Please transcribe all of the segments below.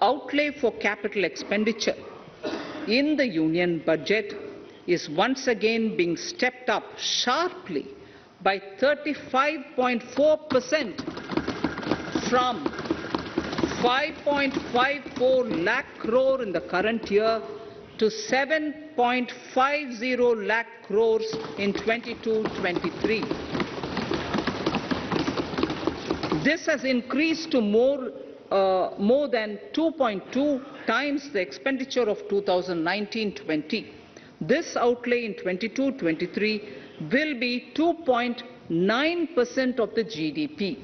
outlay for capital expenditure in the Union budget is once again being stepped up sharply by 35.4% from 5.54 lakh crore in the current year to 7.50 lakh crores in 22-23. This has increased to more than 2.2 times the expenditure of 2019-20. This outlay in 22-23 will be 2.9% of the GDP.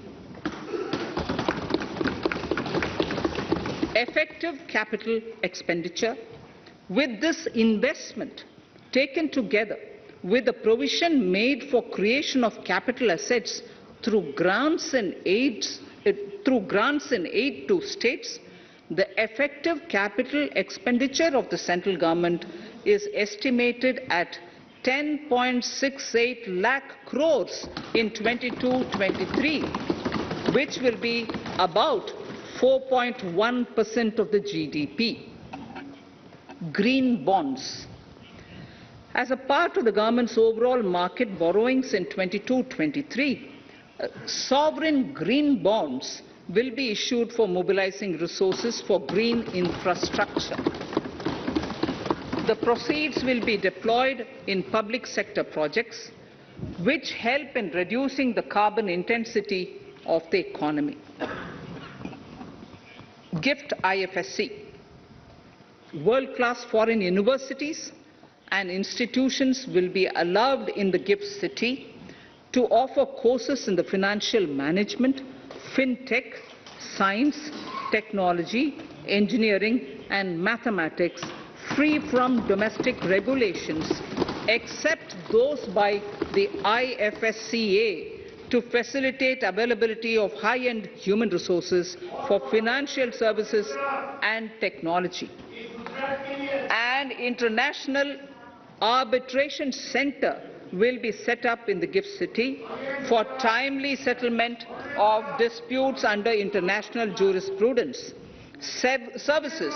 Effective capital expenditure. With this investment taken together with the provision made for creation of capital assets through grants and aid to states, the effective capital expenditure of the central government is estimated at 10.68 lakh crores in 22-23, which will be about 4.1% of the GDP. Green bonds. As a part of the government's overall market borrowings in 22-23, sovereign green bonds will be issued for mobilizing resources for green infrastructure. The proceeds will be deployed in public sector projects which help in reducing the carbon intensity of the economy. Gift IFSC. World-class foreign universities and institutions will be allowed in the gift city to offer courses in the financial management, fintech, science, technology, engineering and mathematics free from domestic regulations except those by the IFSCA to facilitate availability of high-end human resources for financial services and technology. An international arbitration center will be set up in the gift city for timely settlement of disputes under international jurisprudence. Services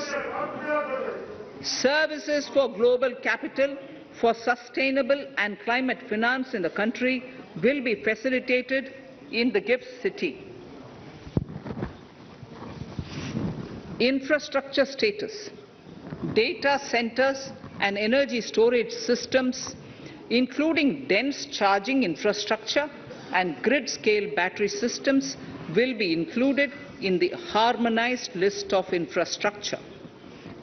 for global capital for sustainable and climate finance in the country will be facilitated in the gift city. Infrastructure status. Data centers and energy storage systems, including dense charging infrastructure and grid-scale battery systems, will be included in the harmonized list of infrastructure.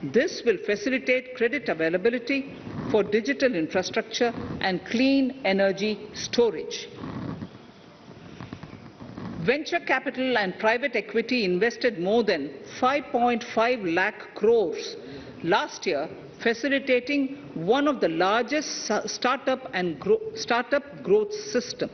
This will facilitate credit availability for digital infrastructure and clean energy storage. Venture capital and private equity invested more than 5.5 lakh crores last year, facilitating one of the largest startup growth system.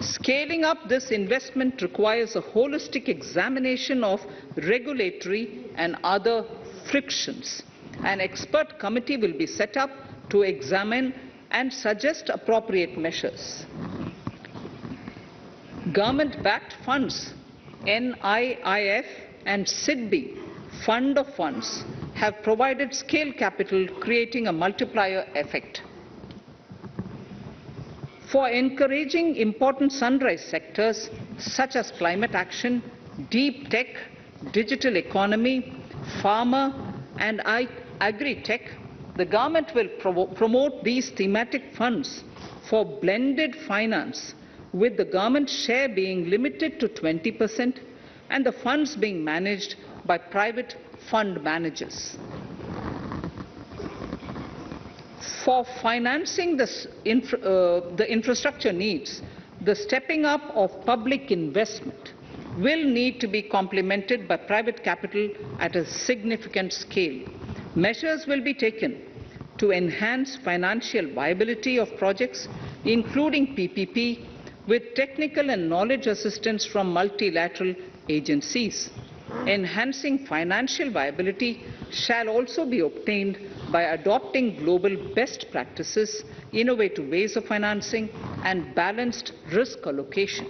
Scaling up this investment requires a holistic examination of regulatory and other frictions. An expert committee will be set up to examine and suggest appropriate measures. Government-backed funds, NIIF and SIDBI, Fund of Funds, have provided scale capital, creating a multiplier effect. For encouraging important sunrise sectors such as climate action, deep tech, digital economy, pharma and agri-tech, the government will promote these thematic funds for blended finance, with the government share being limited to 20% and the funds being managed by private fund managers. For financing the infrastructure needs, the stepping up of public investment will need to be complemented by private capital at a significant scale. Measures will be taken to enhance financial viability of projects, including PPP, with technical and knowledge assistance from multilateral agencies. Enhancing financial viability shall also be obtained by adopting global best practices, innovative ways of financing, and balanced risk allocation.